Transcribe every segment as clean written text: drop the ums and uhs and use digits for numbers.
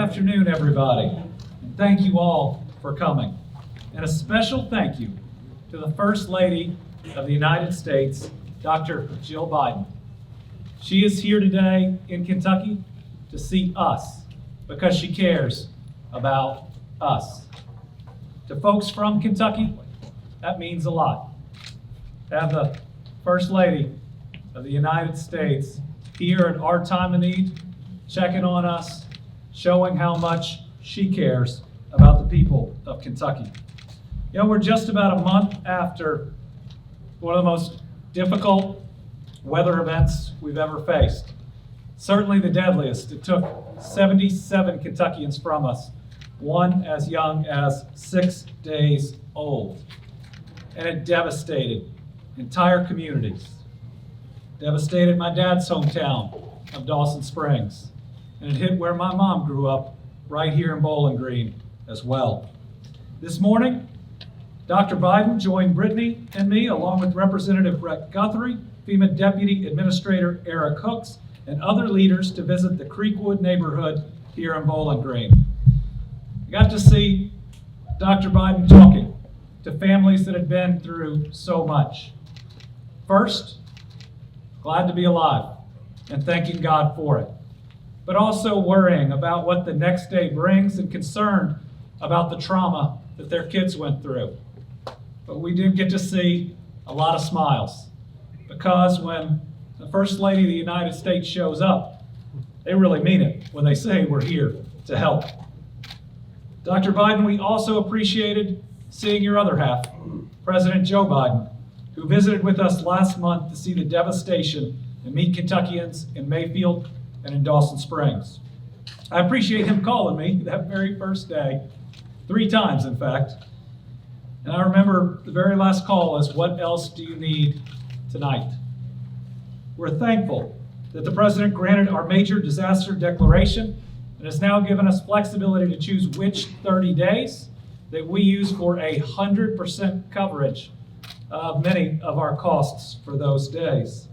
Good afternoon, everybody. And thank you all for coming. And a special thank you to the First Lady of the United States, Dr. Jill Biden. She is here today in Kentucky to see us because she cares about us. To folks from Kentucky, that means a lot. To have the First Lady of the United States here at our time of need, checking on us, showing how much she cares about the people of Kentucky. You know, we're just about a month after one of the most difficult weather events we've ever faced. Certainly the deadliest. It took 77 Kentuckians from us, one as young as 6 days old. And it devastated entire communities. Devastated my dad's hometown of Dawson Springs. And it hit where my mom grew up, right here in Bowling Green as well. This morning, Dr. Biden joined Brittany and me, along with Representative Brett Guthrie, FEMA Deputy Administrator Eric Hooks, and other leaders to visit the Greenwood neighborhood here in Bowling Green. I got to see Dr. Biden talking to families that had been through so much. First, glad to be alive and thanking God for it, but also worrying about what the next day brings and concerned about the trauma that their kids went through. But we did get to see a lot of smiles, because when the First Lady of the United States shows up, they really mean it when they say we're here to help. Dr. Biden, we also appreciated seeing your other half, President Joe Biden, who visited with us last month to see the devastation and meet Kentuckians in Mayfield and in Dawson Springs. I appreciate him calling me that very first day, 3 times in fact. And I remember the very last call is, what else do you need tonight? We're thankful that the President granted our major disaster declaration and has now given us flexibility to choose which 30 days that we use for 100% coverage of many of our costs for those days.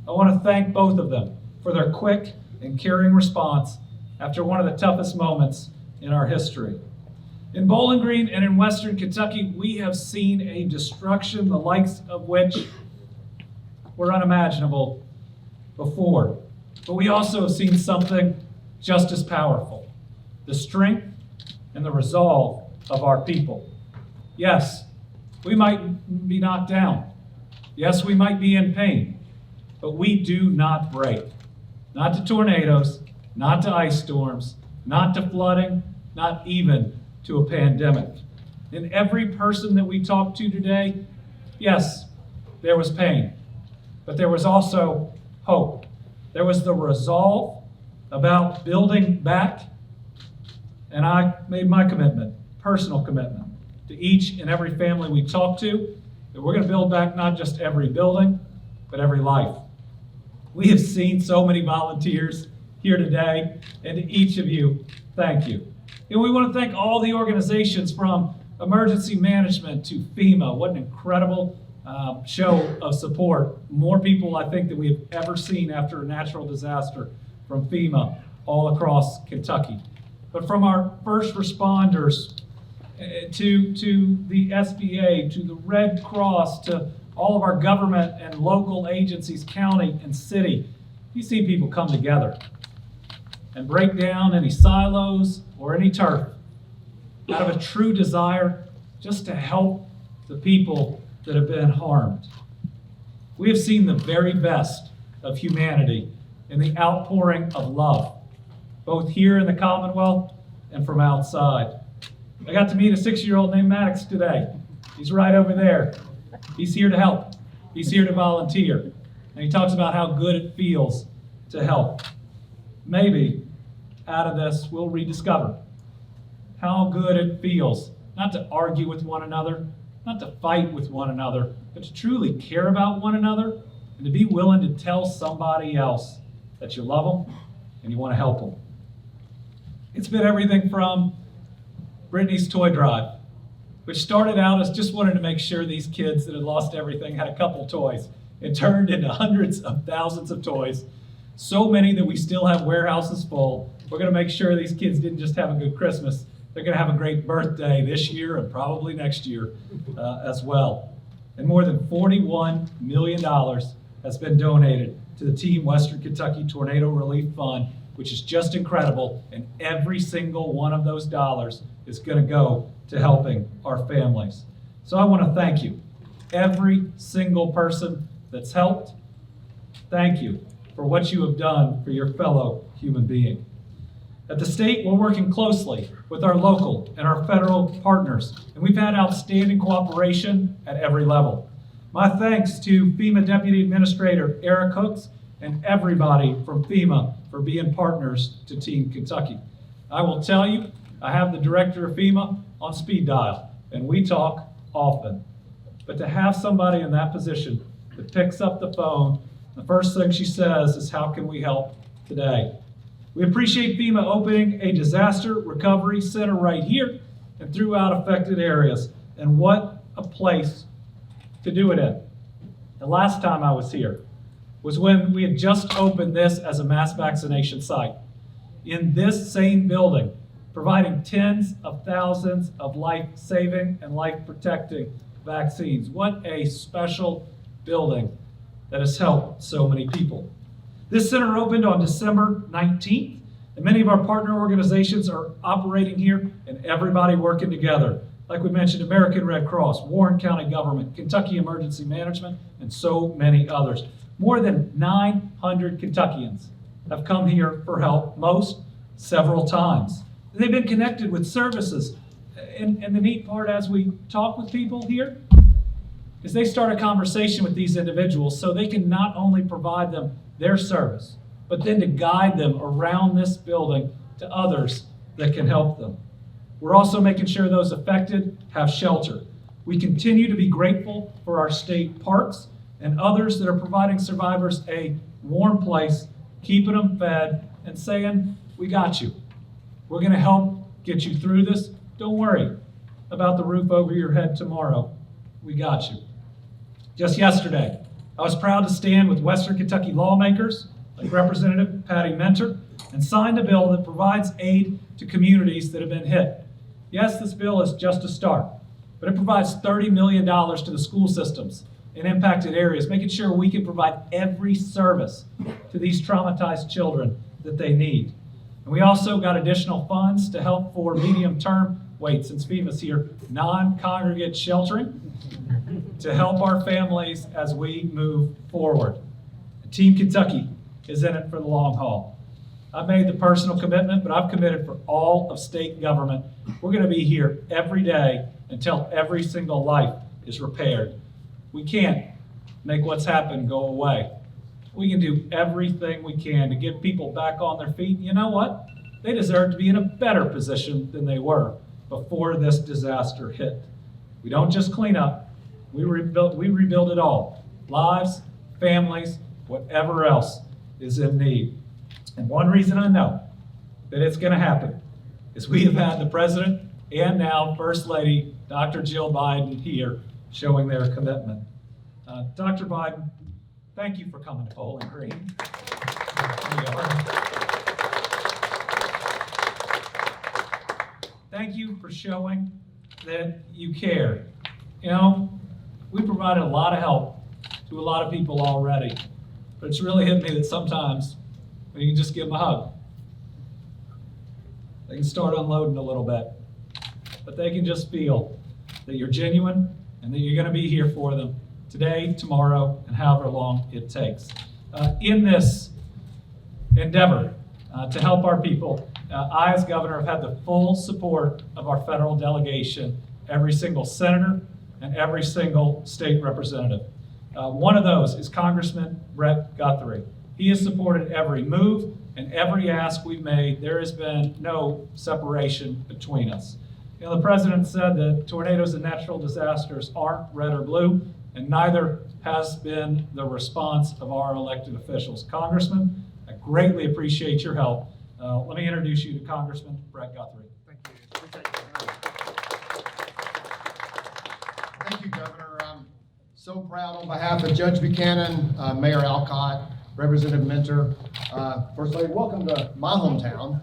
I want to thank both of them for their quick and caring response after one of the toughest moments in our history. In Bowling Green and in Western Kentucky, we have seen a destruction the likes of which were unimaginable before. But we also have seen something just as powerful: the strength and the resolve of our people. Yes, we might be knocked down. Yes, we might be in pain, but we do not break. Not to tornadoes, not to ice storms, not to flooding, not even to a pandemic. In every person that we talked to today, yes, there was pain, but there was also hope. There was the resolve about building back, and I made my commitment, personal commitment, to each and every family we talked to, that we're going to build back not just every building, but every life. We have seen so many volunteers here today, and to each of you, thank you. And we want to thank all the organizations, from emergency management to FEMA. What an incredible show of support. More people, I think, than we have ever seen after a natural disaster from FEMA all across Kentucky. But from our first responders to the SBA, to the Red Cross, to all of our government and local agencies, county and city, you see people come together and break down any silos or any turf out of a true desire just to help the people that have been harmed. We have seen the very best of humanity in the outpouring of love, both here in the Commonwealth and from outside. I got to meet a 6-year-old named Maddox today. He's right over there. He's here to help. He's here to volunteer. And he talks about how good it feels to help. Maybe out of this we'll rediscover how good it feels not to argue with one another, not to fight with one another, but to truly care about one another and to be willing to tell somebody else that you love them and you want to help them. It's been everything from Brittany's toy drive, which started out as just wanting to make sure these kids that had lost everything had a couple toys. It turned into hundreds of thousands of toys, so many that we still have warehouses full, We're going to make sure these kids didn't just have a good Christmas. They're going to have a great birthday this year and probably next year as well. And more than $41 million has been donated to the Team Western Kentucky Tornado Relief Fund, which is just incredible. And every single one of those dollars is going to go to helping our families. So I want to thank you, every single person that's helped. Thank you for what you have done for your fellow human being. At the state, we're working closely with our local and our federal partners, and we've had outstanding cooperation at every level. My thanks to FEMA Deputy Administrator Eric Hooks and everybody from FEMA for being partners to Team Kentucky. I will tell you, I have the director of FEMA on speed dial, and we talk often. But to have somebody in that position that picks up the phone, the first thing she says is, how can we help today? We appreciate FEMA opening a disaster recovery center right here and throughout affected areas. And what a place to do it in. The last time I was here was when we had just opened this as a mass vaccination site in this same building, providing tens of thousands of life-saving and life-protecting vaccines. What a special building that has helped so many people. This center opened on December 19th, and many of our partner organizations are operating here and everybody working together. Like we mentioned, American Red Cross, Warren County Government, Kentucky Emergency Management, and so many others. More than 900 Kentuckians have come here for help, most several times. They've been connected with services. And the neat part as we talk with people here is they start a conversation with these individuals so they can not only provide them their service, but then to guide them around this building to others that can help them. We're also making sure those affected have shelter. We continue to be grateful for our state parks and others that are providing survivors a warm place, keeping them fed, and saying, we got you. We're going to help get you through this. Don't worry about the roof over your head tomorrow. We got you. Just yesterday, I was proud to stand with Western Kentucky lawmakers like Representative Patty Mentor and signed a bill that provides aid to communities that have been hit. Yes, this bill is just a start, but it provides $30 million to the school systems in impacted areas, making sure we can provide every service to these traumatized children that they need. And we also got additional funds to help for medium-term, since FEMA's here, non-congregate sheltering to help our families as we move forward. Team Kentucky is in it for the long haul. I've made the personal commitment, but I've committed for all of state government. We're going to be here every day until every single life is repaired. We can't make what's happened go away. We can do everything we can to get people back on their feet. You know what? They deserve to be in a better position than they were before this disaster hit. We don't just clean up, we rebuild it all. Lives, families, whatever else is in need. And one reason I know that it's going to happen is we have had the President and now First Lady, Dr. Jill Biden, here showing their commitment. Dr. Biden, thank you for coming to Bowling Green. There you are. Thank you for showing that you care. You know, we provided a lot of help to a lot of people already, but it's really hit me that sometimes when you can just give them a hug, they can start unloading a little bit, but they can just feel that you're genuine and that you're going to be here for them today, tomorrow, and however long it takes. In this endeavor to help our people, I, as governor, have had the full support of our federal delegation, every single senator and every single state representative. One of those is Congressman Brett Guthrie. He has supported every move and every ask we've made. There has been no separation between us. You know, the president said that tornadoes and natural disasters aren't red or blue, and neither has been the response of our elected officials. Congressman, I greatly appreciate your help. Let me introduce you to Congressman Brett Guthrie. Thank you. Thank you, Governor. I'm so proud on behalf of Judge Buchanan, Mayor Alcott, Representative Mentor, First Lady, welcome to my hometown.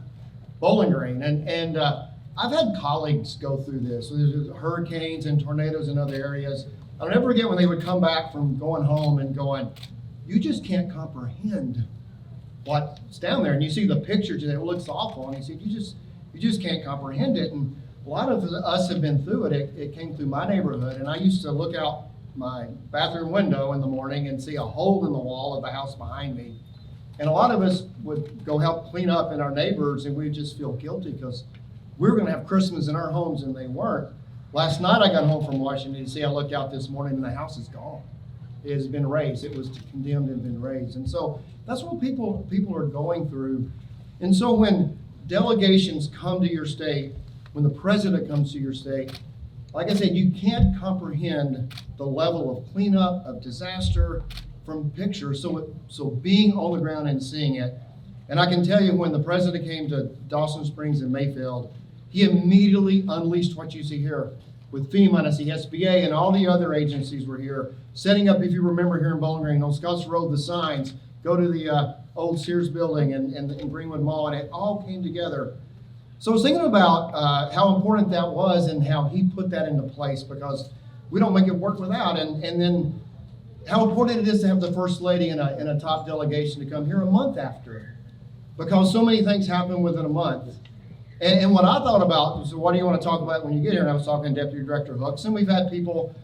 Bowling Green. And I've had colleagues go through this. So there's hurricanes and tornadoes in other areas. I'll never forget when they would come back from going home and going, you just can't comprehend what's down there. And you see the pictures and it looks awful. And he said, you just can't comprehend it. And a lot of us have been through it. It came through my neighborhood. And I used to look out my bathroom window in the morning and see a hole in the wall of the house behind me. And a lot of us would go help clean up in our neighbors, and we'd just feel guilty because we were going to have Christmas in our homes and they weren't. Last night I got home from Washington, D.C. I looked out this morning and the house is gone. It has been razed. It was condemned and been razed. And so that's what people are going through. And so when delegations come to your state, when the president comes to your state, like I said, you can't comprehend the level of cleanup, of disaster from pictures. So being on the ground and seeing it, and I can tell you when the president came to Dawson Springs and Mayfield, he immediately unleashed what you see here with FEMA and the SBA and all the other agencies were here, setting up, if you remember here in Bowling Green, on Scotts Road, the signs, go to the old Sears building and Greenwood Mall, and it all came together. So I was thinking about how important that was and how he put that into place, because we don't make it work without. And then how important it is to have the First Lady and a top delegation to come here a month after, because so many things happen within a month. And what I thought about was, what do you want to talk about when you get here? And I was talking to Deputy Director Hooks, and we've had people,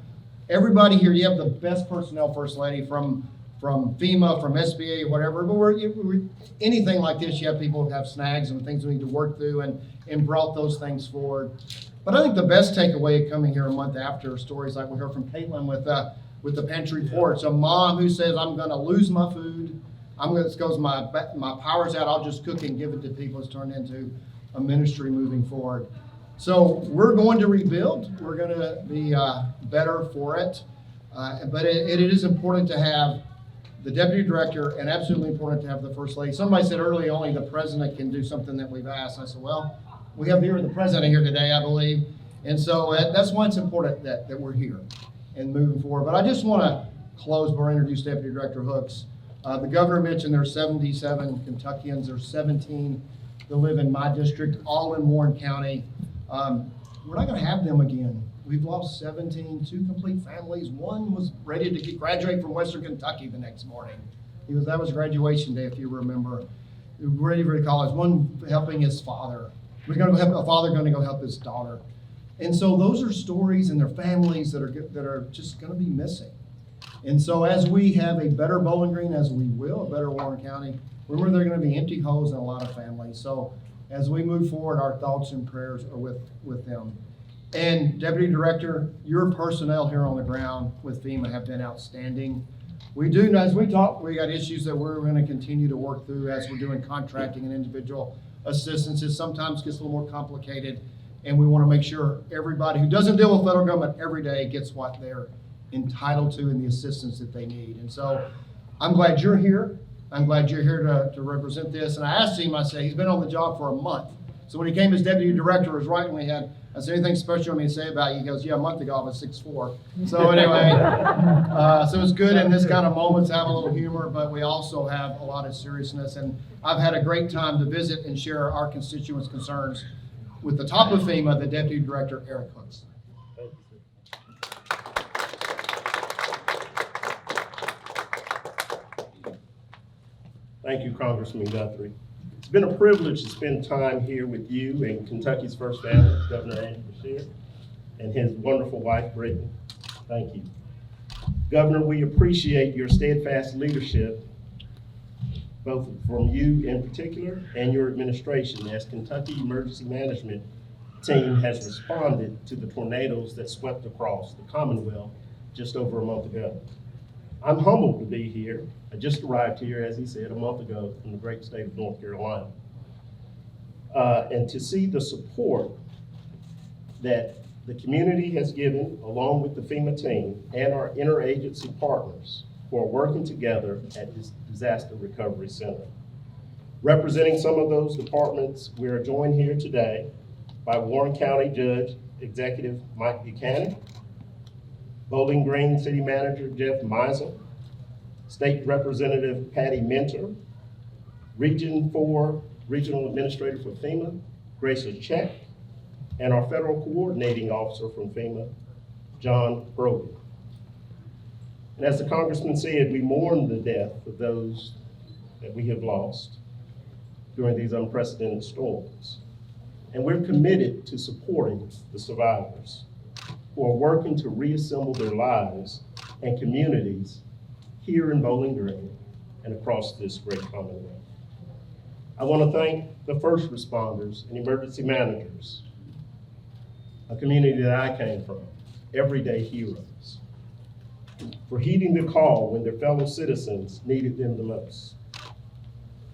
everybody here, you have the best personnel, First Lady, from FEMA, from SBA, whatever, but we're anything like this, you have people who have snags and things we need to work through and brought those things forward. But I think the best takeaway coming here a month after are stories like we heard from Caitlin with the pantry porch, a mom who says, I'm gonna lose my food, because my power's out, I'll just cook and give it to people. It's turned into a ministry moving forward. So we're going to rebuild, we're gonna be better for it, but it is important to have the Deputy Director, and absolutely important to have the First Lady. Somebody said earlier only the President can do something that we've asked. I said, well, we have the President here today, I believe. And so that's why it's important that we're here and moving forward. But I just want to close before I introduce Deputy Director Hooks. The Governor mentioned there's 77 Kentuckians, there's 17 that live in my district, all in Warren County. We're not going to have them again. We've lost 17, 2 complete families. One was ready to graduate from Western Kentucky the next morning. That was graduation day, if you remember. Ready for college. One helping his father. We're going to have a father going to go help his daughter. And so those are stories and their families that are just going to be missing. And so as we have a better Bowling Green, as we will, a better Warren County, remember there are going to be empty holes in a lot of families. So as we move forward, our thoughts and prayers are with them. And Deputy Director, your personnel here on the ground with FEMA have been outstanding. We do, as we talk, we got issues that we're going to continue to work through as we're doing contracting and individual assistance. It sometimes gets a little more complicated, and we want to make sure everybody who doesn't deal with federal government every day gets what they're entitled to and the assistance that they need. And so I'm glad you're here. I'm glad you're here to represent this. And I asked him, I said, he's been on the job for a month. So when he came as Deputy Director, it was right when we had, I said, anything special you want me to say about you? He goes, yeah, a month ago I was 6'4". So anyway, so it's good in this kind of moments to have a little humor, but we also have a lot of seriousness. And I've had a great time to visit and share our constituents' concerns with the top of FEMA, the Deputy Director, Eric Hooks. Thank you, Congressman Guthrie. It's been a privilege to spend time here with you and Kentucky's first family, Governor Andrew Sears, and his wonderful wife, Brittany. Thank you. Governor, we appreciate your steadfast leadership, both from you in particular and your administration, as Kentucky Emergency Management Team has responded to the tornadoes that swept across the Commonwealth just over a month ago. I'm humbled to be here. I just arrived here, as he said, a month ago from the great state of North Carolina. And to see the support that the community has given, along with the FEMA team and our interagency partners who are working together at this Disaster Recovery Center. Representing some of those departments, we are joined here today by Warren County Judge Executive Mike Buchanan, Bowling Green City Manager Jeff Meisel, State Representative Patty Minter, Region 4 Regional Administrator for FEMA, Gracia Check, and our Federal Coordinating Officer from FEMA, John Brogan. And as the Congressman said, we mourn the death of those that we have lost during these unprecedented storms. And we're committed to supporting the survivors who are working to reassemble their lives and communities here in Bowling Green and across this great Commonwealth. I want to thank the first responders and emergency managers, a community that I came from, everyday heroes, for heeding the call when their fellow citizens needed them the most.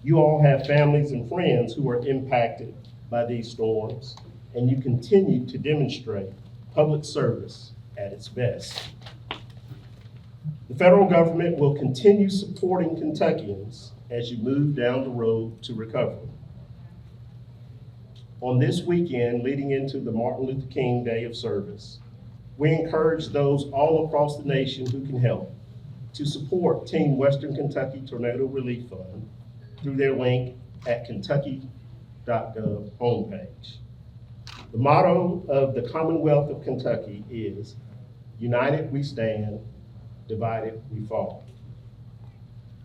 You all have families and friends who are impacted by these storms, and you continue to demonstrate public service at its best. The federal government will continue supporting Kentuckians as you move down the road to recovery. On this weekend, leading into the Martin Luther King Day of Service, we encourage those all across the nation who can help to support Team Western Kentucky Tornado Relief Fund through their link at kentucky.gov homepage. The motto of the Commonwealth of Kentucky is, united we stand, divided we fall.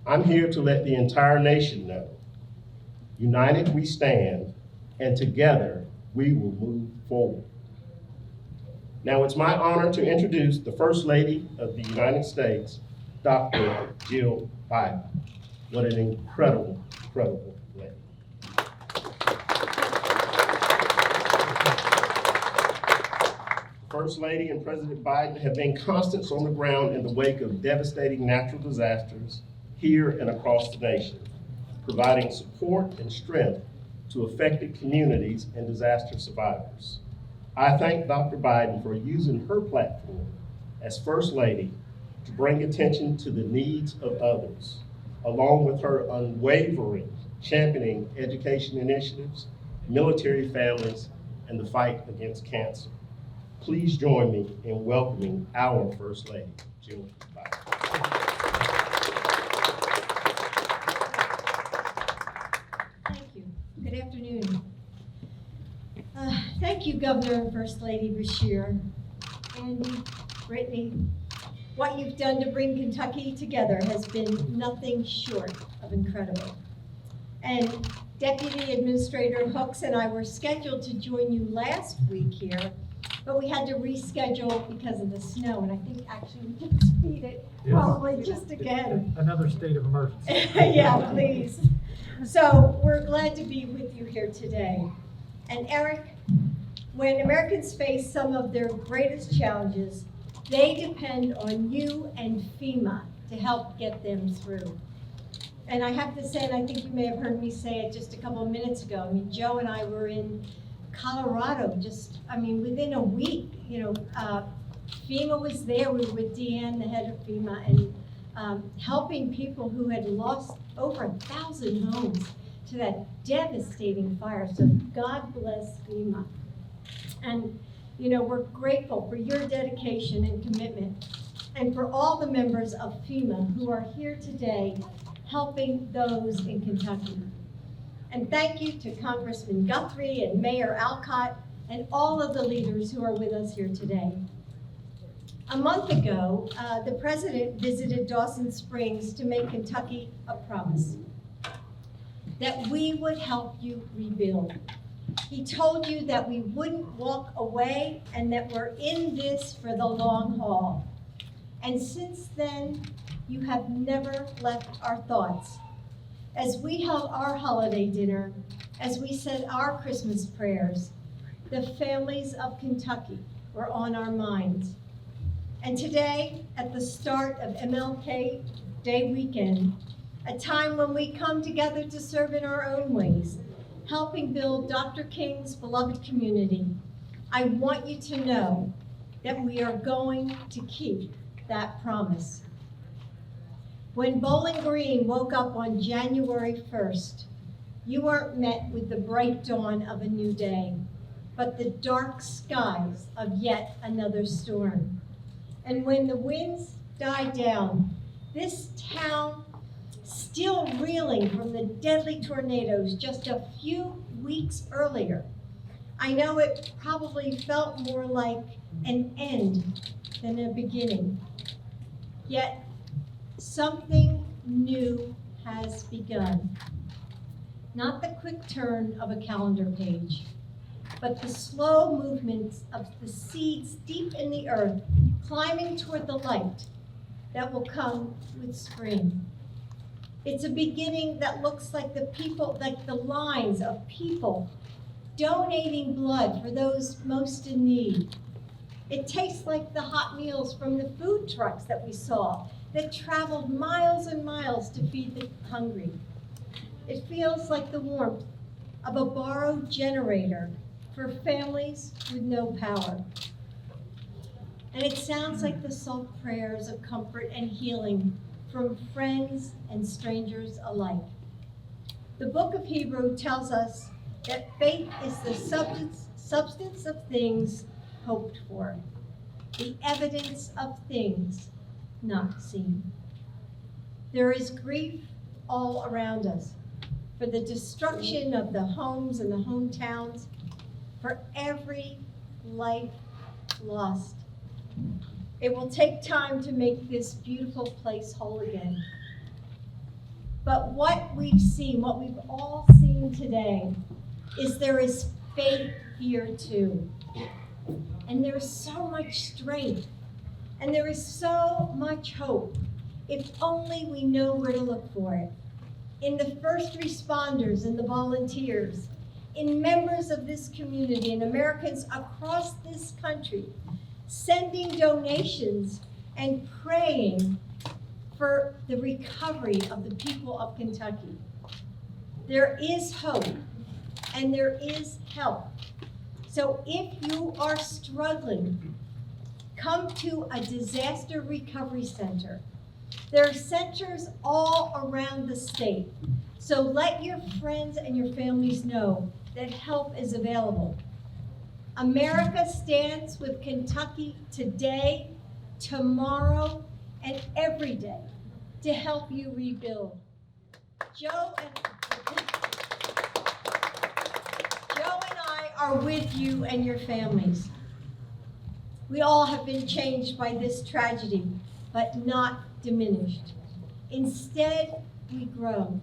I'm here to let the entire nation know, united we stand, and together we will move forward. Now it's my honor to introduce the First Lady of the United States, Dr. Jill Biden. What an incredible, incredible lady. First Lady and President Biden have been constants on the ground in the wake of devastating natural disasters here and across the nation, providing support and strength to affected communities and disaster survivors. I thank Dr. Biden for using her platform as First Lady to bring attention to the needs of others, along with her unwavering championing education initiatives, military families, and the fight against cancer. Please join me in welcoming our First Lady, Jill Biden. Thank you. Good afternoon. Thank you, Governor and First Lady Beshear, Andy, Brittany. What you've done to bring Kentucky together has been nothing short of incredible. And Deputy Administrator Hooks and I were scheduled to join you last week here, but we had to reschedule because of the snow, and I think actually we can speed it probably just again. Another state of emergency. Yeah, please. So we're glad to be with you here today. And Eric, when Americans face some of their greatest challenges, they depend on you and FEMA to help get them through. And I have to say, and I think you may have heard me say it just a couple of minutes ago, I mean, Joe and I were in Colorado within a week. FEMA was there. We were with Deanne, the head of FEMA, and helping people who had lost over 1,000 homes to that devastating fire. So God bless FEMA. And we're grateful for your dedication and commitment, and for all the members of FEMA who are here today helping those in Kentucky. And thank you to Congressman Guthrie and Mayor Alcott and all of the leaders who are with us here today. A month ago, the President visited Dawson Springs to make Kentucky a promise that we would help you rebuild. He told you that we wouldn't walk away and that we're in this for the long haul. And since then, you have never left our thoughts. As we held our holiday dinner, as we said our Christmas prayers, the families of Kentucky were on our minds. And today, at the start of MLK Day weekend, a time when we come together to serve in our own ways, helping build Dr. King's beloved community, I want you to know that we are going to keep that promise. When Bowling Green woke up on January 1st, you weren't met with the bright dawn of a new day, but the dark skies of yet another storm. And when the winds died down, this town still reeling from the deadly tornadoes just a few weeks earlier. I know it probably felt more like an end than a beginning. Yet something new has begun. Not the quick turn of a calendar page, but the slow movements of the seeds deep in the earth, climbing toward the light that will come with spring. It's a beginning that looks like the lines of people donating blood for those most in need. It tastes like the hot meals from the food trucks that we saw that traveled miles and miles to feed the hungry. It feels like the warmth of a borrowed generator for families with no power. And it sounds like the soft prayers of comfort and healing from friends and strangers alike. The book of Hebrews tells us that faith is the substance of things hoped for, the evidence of things not seen. There is grief all around us for the destruction of the homes and the hometowns, for every life lost. It will take time to make this beautiful place whole again. But what we've seen, what we've all seen today, is there is faith here too. And there's so much strength, and there is so much hope, if only we know where to look for it. In the first responders and the volunteers, in members of this community and Americans across this country, sending donations and praying for the recovery of the people of Kentucky. There is hope and there is help. So if you are struggling, come to a disaster recovery center. There are centers all around the state. So let your friends and your families know that help is available. America stands with Kentucky today, tomorrow, and every day to help you rebuild. Joe and I are with you and your families. We all have been changed by this tragedy, but not diminished. Instead, we grow,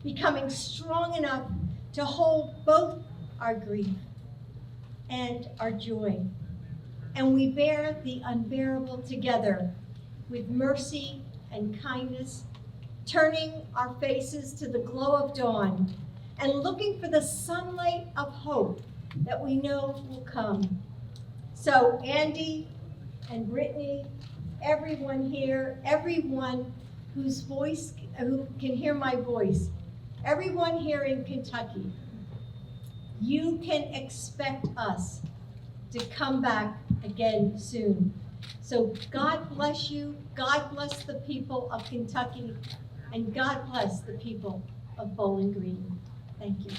becoming strong enough to hold both our grief and our joy. And we bear the unbearable together with mercy and kindness, turning our faces to the glow of dawn and looking for the sunlight of hope that we know will come. So Andy and Brittany, everyone here, everyone who can hear my voice, everyone here in Kentucky, you can expect us to come back again soon. So God bless you, God bless the people of Kentucky, and God bless the people of Bowling Green. Thank you.